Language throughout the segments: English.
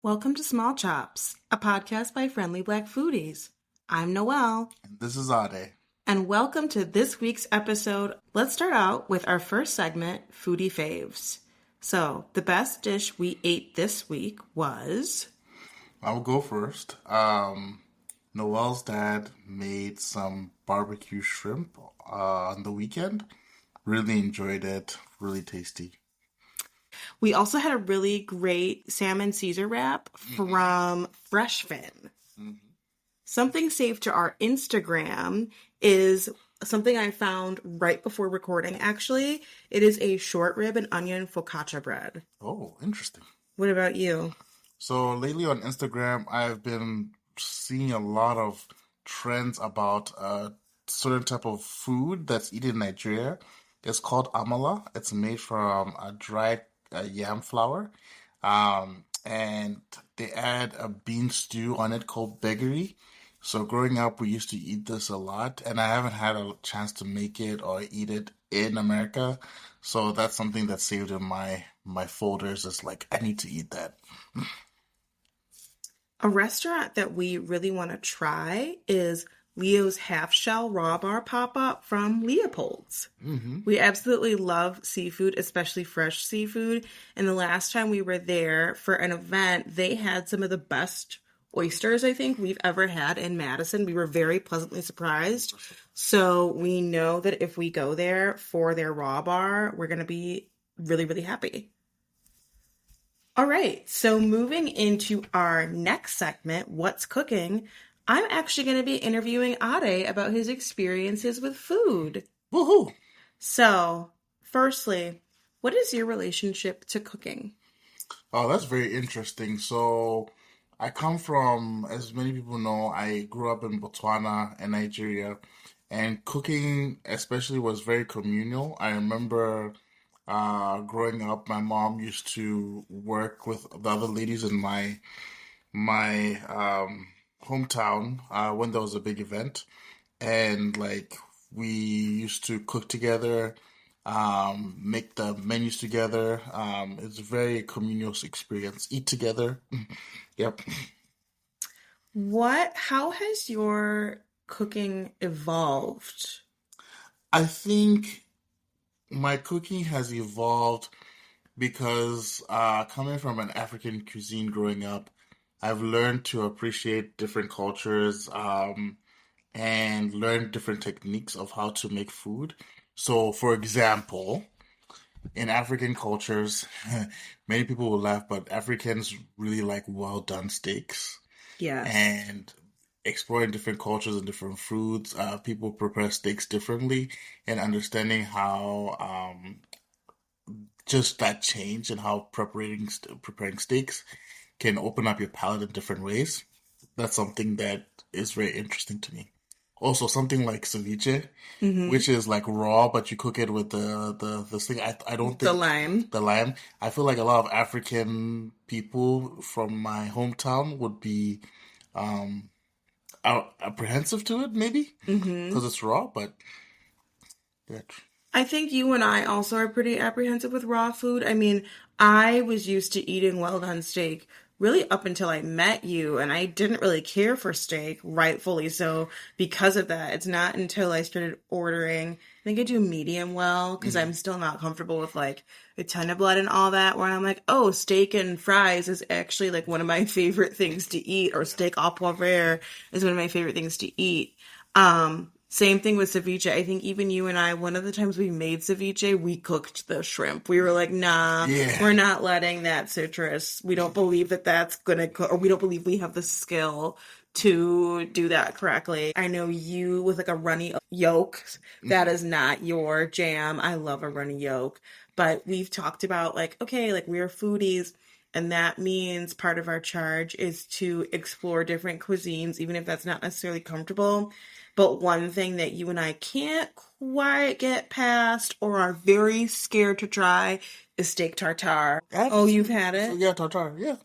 Welcome to Small Chops, a podcast by friendly black foodies. I'm Noelle, And this is Ade. and welcome to this week's episode. Let's start out with our first segment, Foodie Faves. So, the best dish we ate this week was... I will go first. Noelle's dad made some barbecue shrimp on the weekend. Really enjoyed it. Really tasty. We also had a really great salmon Caesar wrap from Fresh Fin. Hmm. Something saved to our Instagram is something I found right before recording, actually. It is a short rib and onion focaccia bread. Oh, interesting. What about you? So lately on Instagram, I've been seeing a lot of trends about a certain type of food that's eaten in Nigeria. It's called amala. It's made from a dried yam flour. And they add a bean stew on it called begari. So growing up, we used to eat this a lot, and I haven't had a chance to make it or eat it in America. So that's something that's saved in my folders. It's like I need to eat that. A restaurant that we really want to try is Leo's Half Shell Raw Bar Pop Up from Leopold's. Hmm. We absolutely love seafood, especially fresh seafood. And the last time we were there for an event, they had some of the best oysters I think we've ever had in Madison. We were very pleasantly surprised. So we know that if we go there for their raw bar, we're going to be really, really happy. All right, so moving into our next segment, What's Cooking? I'm actually going to be interviewing Ade about his experiences with food. Woohoo! So, firstly, what is your relationship to cooking? Oh, that's very interesting. So, I come from, as many people know, I grew up in Botswana and Nigeria, and cooking especially was very communal. I remember growing up, my mom used to work with the other ladies in my hometown when there was a big event, and like we used to cook together, make the menus together. It's a very communal experience. Eat together. Yep. How has your cooking evolved? I think my cooking has evolved because coming from an African cuisine growing up, I've learned to appreciate different cultures, and learn different techniques of how to make food. So, for example, in African cultures, many people will laugh, but Africans really like well done steaks. Yes. And exploring different cultures and different foods, people prepare steaks differently, and understanding how just that change and how preparing steaks can open up your palate in different ways. That's something that is very interesting to me. Also, something like ceviche, Mm-hmm. which is like raw, but you cook it with the this thing. I don't The think lime. the lime. I feel like a lot of African people from my hometown would be um apprehensive to it, maybe Mm-hmm. because it's raw. But yeah. I think you and I also are pretty apprehensive with raw food. I mean, I was used to eating well done steak really up until I met you, and I didn't really care for steak, rightfully so, because of that. It's not until I started ordering, I think I do medium well, because I'm Mhm. still not comfortable with like a ton of blood and all that, where I'm like, oh, steak and fries is actually like one of my favorite things to eat, or Yeah. steak au poivre is one of my favorite things to eat. Same thing with ceviche. I think even you and I, one of the times we made ceviche, we cooked the shrimp. We were like, nah, Yeah. we're not letting that citrus. We don't believe that that's gonna cook, or we don't believe we have the skill to do that correctly. I know you with like a runny yolk, that Mhm. is not your jam. I love a runny yolk, but we've talked about like, okay, like we're foodies. And that means part of our charge is to explore different cuisines, even if that's not necessarily comfortable. But one thing that you and I can't quite get past or are very scared to try is steak tartare. Oh, you've Absolutely. had So it? yeah, tartar. Yeah,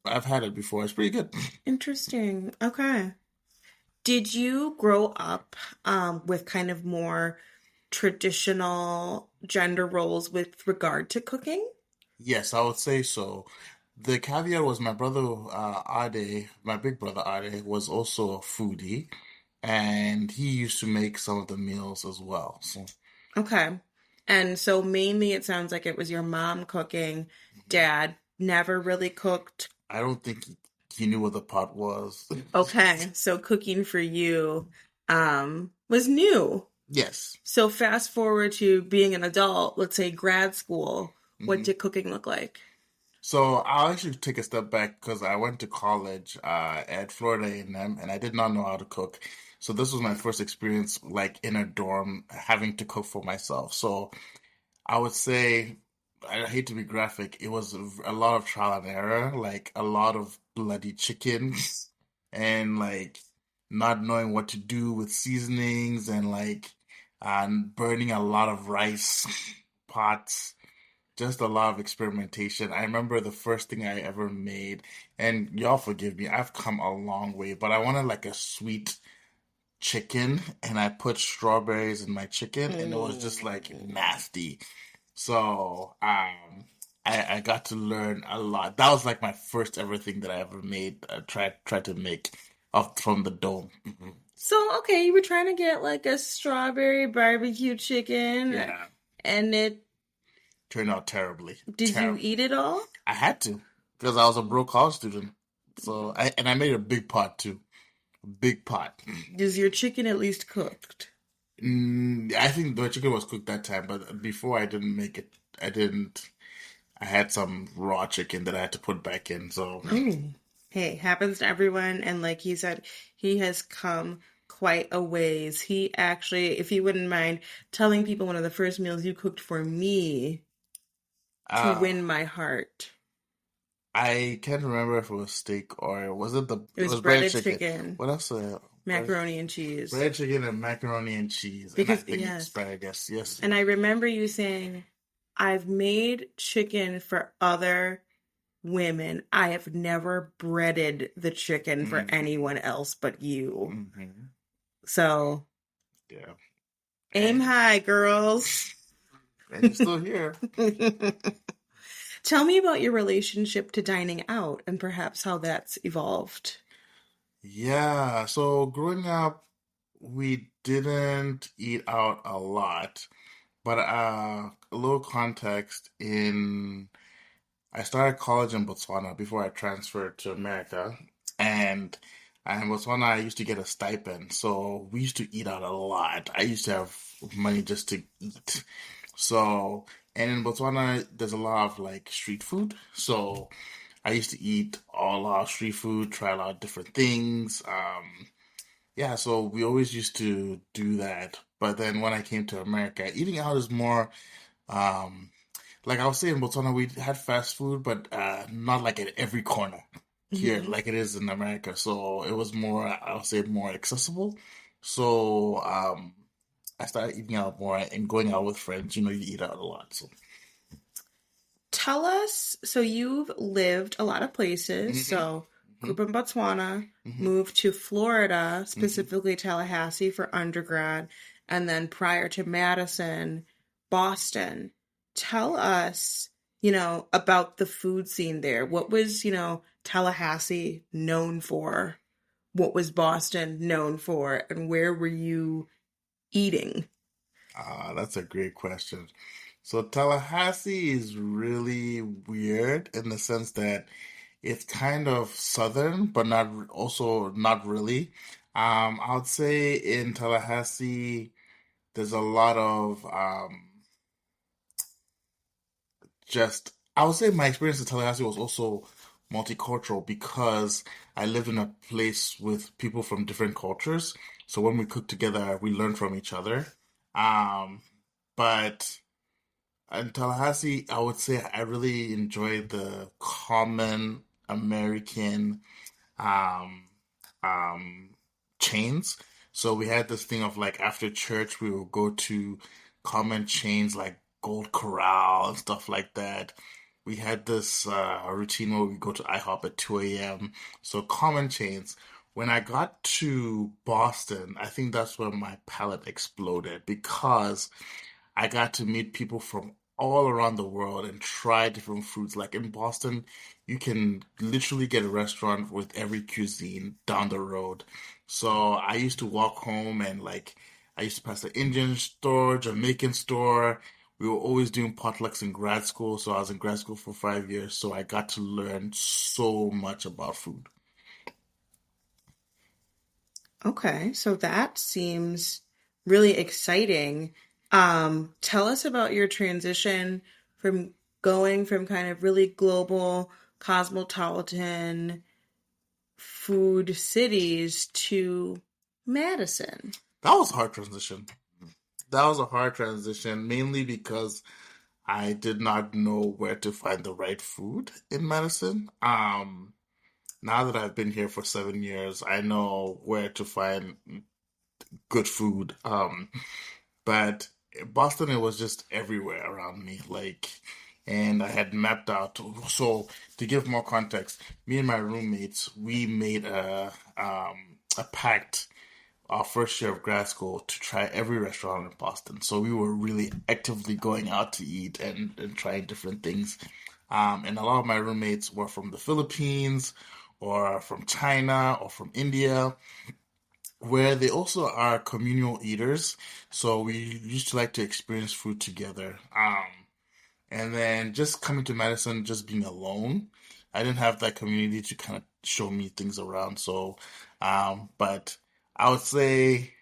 I've had it before. It's pretty good. Interesting. Okay. Did you grow up with kind of more traditional gender roles with regard to cooking? Yes, I would say so. The caveat was my brother Ade, my big brother Ade, was also a foodie, and he used to make some of the meals as well. So Okay. And so mainly it sounds like it was your mom cooking, dad never really cooked. I don't think he knew what the pot was. Okay. So cooking for you was new. Yes. So fast forward to being an adult, let's say grad school, what hmm did cooking look like? So I'll actually take a step back because I went to college at Florida A&M and I did not know how to cook. So this was my first experience like in a dorm having to cook for myself. So I would say, I hate to be graphic, it was a lot of trial and error, like a lot of bloody chicken and like not knowing what to do with seasonings and burning a lot of rice pots, just a lot of experimentation. I remember the first thing I ever made, and y'all forgive me, I've come a long way, but I wanted like a sweet chicken and I put strawberries in my chicken and it was just like Mm. nasty. So I got to learn a lot. That was like my first ever thing that I ever made. Tried to make up from the dome. So, okay, you were trying to get like a strawberry barbecue chicken, Yeah, and it turned out terribly, did you terrible. eat it all? I had to because I was a broke college student. So I made a big pot too, a big pot. Is your chicken at least cooked? I think the chicken was cooked that time, but before I didn't make it. I didn't. I had some raw chicken that I had to put back in. So Oh. Hey, happens to everyone. And like he said, he has come quite a ways. He actually, if you wouldn't mind telling people one of the first meals you cooked for me to uh, win my heart. I can't remember if it was steak or was it the It it was was breaded breaded chicken. chicken, What else? macaroni and cheese. Breaded chicken and macaroni and cheese, and I Because, think yes. asparagus. Yes. And I remember you saying, I've made chicken for other women. I have never breaded the chicken for hmm anyone else but you. hmm So Yeah. aim And high, girls. and you're still here. Tell me about your relationship to dining out and perhaps how that's evolved. Yeah. So growing up, we didn't eat out a lot, but a little context in I started college in Botswana before I transferred to America. And in Botswana, I used to get a stipend. So we used to eat out a lot. I used to have money just to eat. So, and in Botswana, there's a lot of like street food. So I used to eat all our street food, try a lot of different things. Yeah, so we always used to do that. But then when I came to America, eating out is more um, like I was saying, in Botswana, we had fast food, but not like at every corner here, Hmm. like it is in America. So it was more, I would say, more accessible. So I started eating out more and going out with friends. You know, you eat out a lot. So Tell us, so you've lived a lot of places. hmm So, grew hmm up in Botswana, hmm moved to Florida, hmm specifically Tallahassee for undergrad, and then prior to Madison, Boston. Tell us, about the food scene there. What was, Tallahassee known for? What was Boston known for? And where were you eating? That's a great question. So Tallahassee is really weird in the sense that it's kind of southern, but also not really. I would say in Tallahassee, there's a lot of just. I would say my experience in Tallahassee was also multicultural because I lived in a place with people from different cultures. So when we cooked together, we learned from each other. Um, but in Tallahassee, I would say I really enjoyed the common American um, um, chains. So we had this thing of like after church, we would go to common chains like Gold Corral and stuff like that. We had this routine where we go to IHOP at 2 a.m. So common chains. When I got to Boston, I think that's where my palate exploded because I got to meet people from all around the world and try different foods. Like in Boston, you can literally get a restaurant with every cuisine down the road. So I used to walk home and like I used to pass the Indian store, Jamaican store. We were always doing potlucks in grad school. So I was in grad school for 5 years. So I got to learn so much about food. Okay, so that seems really exciting. Tell us about your transition from going from kind of really global, cosmopolitan food cities to Madison. That was a hard transition. That was a hard transition, mainly because I did not know where to find the right food in Madison. Now that I've been here for 7 years, I know where to find good food. But Boston, it was just everywhere around me. Like, and I had mapped out. So to give more context, me and my roommates, we made a pact our first year of grad school to try every restaurant in Boston. So we were really actively going out to eat and trying different things. And a lot of my roommates were from the Philippines or from China or from India, where they also are communal eaters. So we used to like to experience food together. And then just coming to Madison, just being alone, I didn't have that community to kind of show me things around. So, but I would say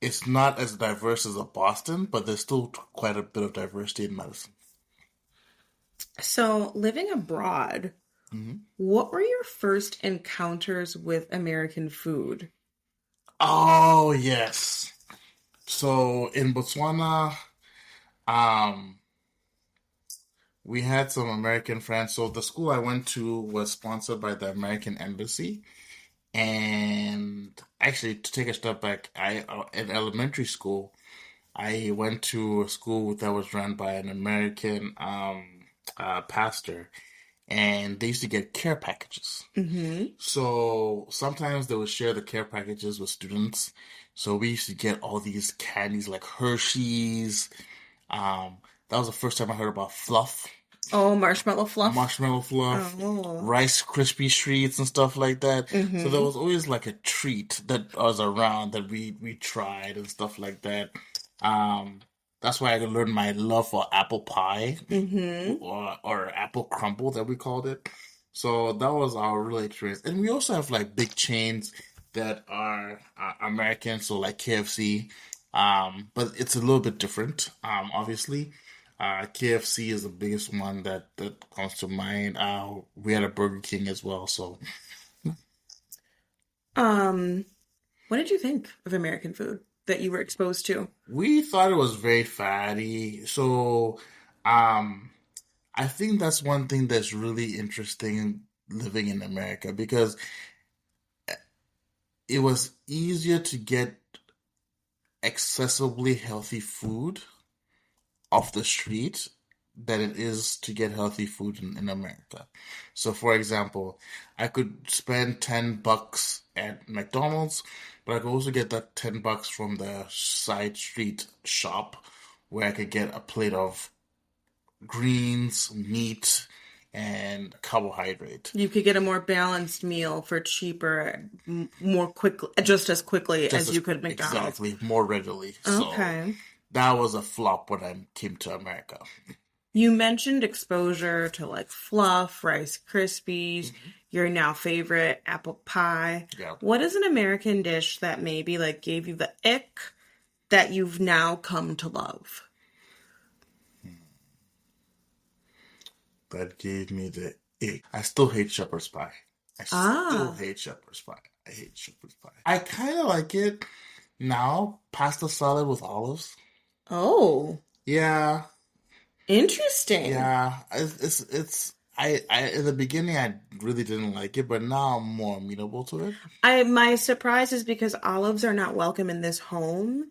it's not as diverse as a Boston, but there's still quite a bit of diversity in Madison. So, living abroad, Hmm. what were your first encounters with American food? Oh, yes. So in Botswana, um, we had some American friends. So the school I went to was sponsored by the American Embassy. And actually, to take a step back, I in elementary school, I went to a school that was run by an American pastor, and they used to get care packages. Hmm. So sometimes they would share the care packages with students. So we used to get all these candies like Hershey's. Um, that was the first time I heard about fluff, Oh, marshmallow fluff. marshmallow fluff, Oh. Rice Krispie treats and stuff like that. So there Hmm. was always like a treat that was around that we tried and stuff like that. Um, that's why I learned my love for apple pie Hmm. or apple crumble that we called it. So that was our real experience. And we also have like big chains that are American, so like KFC. But it's a little bit different, obviously. KFC is the biggest one that comes to mind. We had a Burger King as well. So Um, what did you think of American food that you were exposed to? we thought it was very fatty. So um, I think that's one thing that's really interesting living in America because it was easier to get accessibly healthy food off the street than it is to get healthy food in America. So, for example, I could spend $10 at McDonald's, but I could also get that $10 from the side street shop where I could get a plate of greens, meat, and carbohydrate. You could get a more balanced meal for cheaper, more quickly, just as quickly Just as you as could at McDonald's. exactly more readily. So Okay. that was a flop when I came to America. You mentioned exposure to like fluff, Rice Krispies, your now favorite apple pie. Yeah, What is an American dish that maybe like gave you the ick that you've now come to love? that gave me the ick. I still hate shepherd's pie. I still Ah, hate shepherd's pie. I hate shepherd's pie. I kind of like it now. Pasta salad with olives. oh, Yeah, interesting. yeah. It's. I in the beginning I really didn't like it, but now I'm more amenable to it. My surprise is because olives are not welcome in this home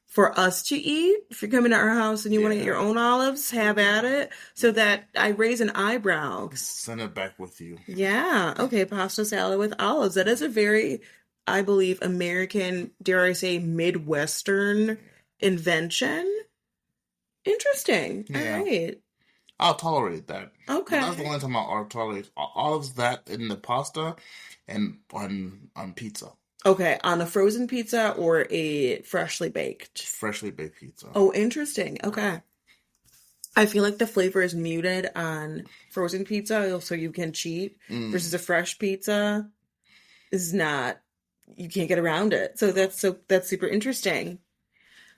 for us to eat. If you're coming to our house and you want to get your Yeah, own olives, have at it. So that I raise an eyebrow. send it back with you. Yeah, okay, pasta salad with olives. That is a very, I believe, American, dare I say, Midwestern invention. Interesting. All Yeah, right. I'll tolerate that. But that's the Okay. only time I'll tolerate olives, that in the pasta and on pizza, Okay. On a frozen pizza or a freshly baked? freshly baked pizza. Oh, interesting. Okay. I feel like the flavor is muted on frozen pizza, so you can cheat, versus Mm, a fresh pizza is not, you can't get around it. So that's super interesting.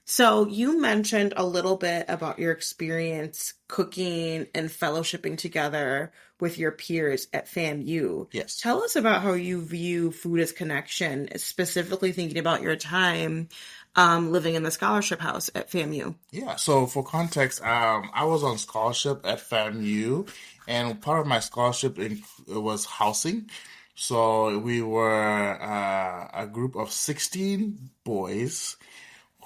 So you mentioned a little bit about your experience cooking and fellowshipping together with your peers at FAMU. yes. Tell us about how you view food as connection, specifically thinking about your time living in the scholarship house at FAMU. Yeah, so for context, I was on scholarship at FAMU, and part of my scholarship was housing. So we were a group of 16 boys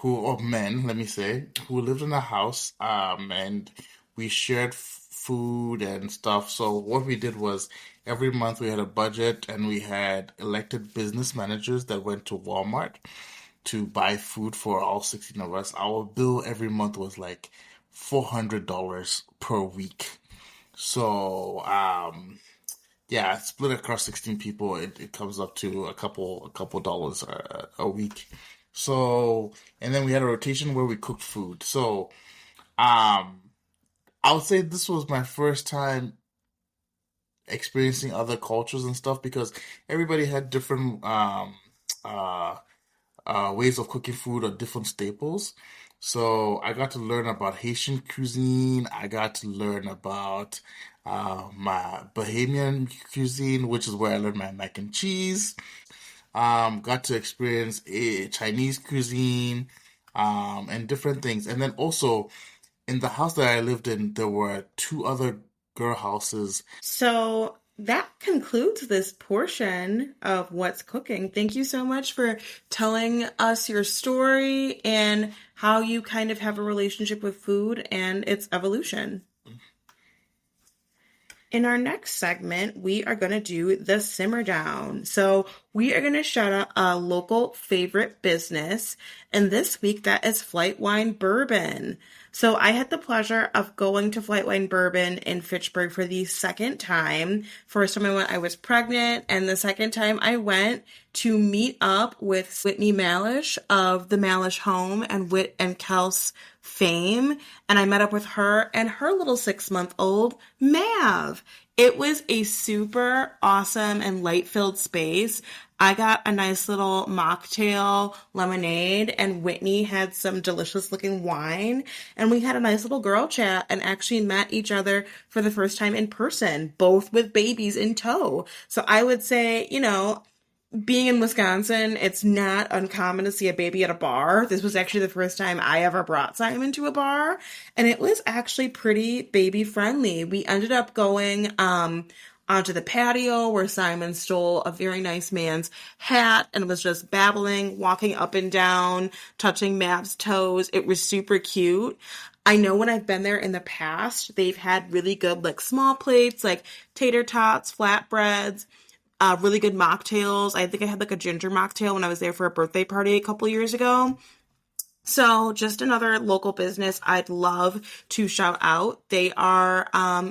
or men, let me say, who lived in a house, and we shared food and stuff. So what we did was every month we had a budget, and we had elected business managers that went to Walmart to buy food for all 16 of us. Our bill every month was like $400 per week. So, yeah, split across 16 people, it comes up to a couple dollars a week. So, and then we had a rotation where we cooked food. So, um, I would say this was my first time experiencing other cultures and stuff because everybody had different uh ways of cooking food or different staples. So I got to learn about Haitian cuisine. I got to learn about my Bahamian cuisine, which is where I learned my mac and cheese. Got to experience Chinese cuisine, and different things. And then also in the house that I lived in, there were two other girl houses. So that concludes this portion of What's Cooking. Thank you so much for telling us your story and how you kind of have a relationship with food and its evolution. In our next segment, we are going to do the simmer down. So, we are going to shout out a local favorite business. And this week, that is Flight Wine Bourbon. So, I had the pleasure of going to Flight Wine Bourbon in Fitchburg for the second time. First time I went, I was pregnant. And the second time I went to meet up with Whitney Malish of the Malish Home and Wit and Kels fame. And I met up with her and her little 6-month old Mav. It was a super awesome and light filled space. I got a nice little mocktail lemonade, and Whitney had some delicious looking wine. And we had a nice little girl chat and actually met each other for the first time in person, both with babies in tow. So I would say, being in Wisconsin, it's not uncommon to see a baby at a bar. This was actually the first time I ever brought Simon to a bar, and it was actually pretty baby friendly. We ended up going onto the patio where Simon stole a very nice man's hat and was just babbling, walking up and down, touching Mav's toes. It was super cute. I know when I've been there in the past, they've had really good like small plates, like tater tots, flatbreads, really good mocktails. I think I had like a ginger mocktail when I was there for a birthday party a couple years ago. So just another local business I'd love to shout out. They are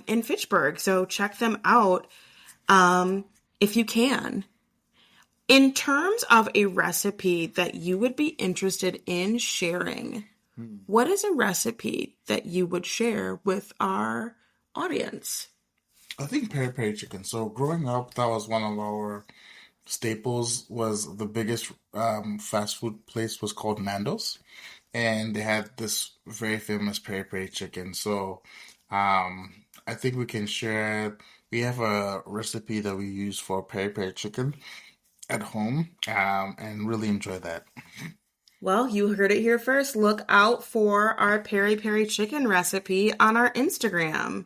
in Fitchburg, so check them out if you can. In terms of a recipe that you would be interested in sharing, what is a recipe that you would share with our audience? I think peri peri chicken. So growing up, that was one of our staples. Was the biggest fast food place was called Nando's, and they had this very famous peri peri chicken. So I think we can share. We have a recipe that we use for peri peri chicken at home, and really enjoy that. Well, you heard it here first. Look out for our peri peri chicken recipe on our Instagram.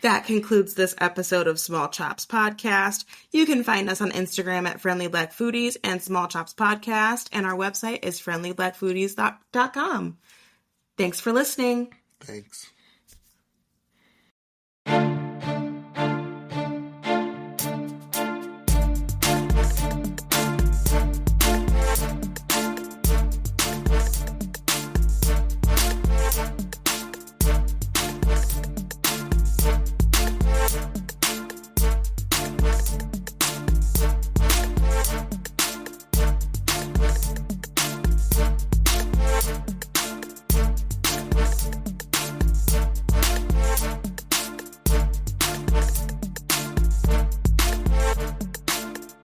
That concludes this episode of Small Chops Podcast. You can find us on Instagram at Friendly Black Foodies and Small Chops Podcast, and our website is friendlyblackfoodies.com. Thanks for listening. Thanks.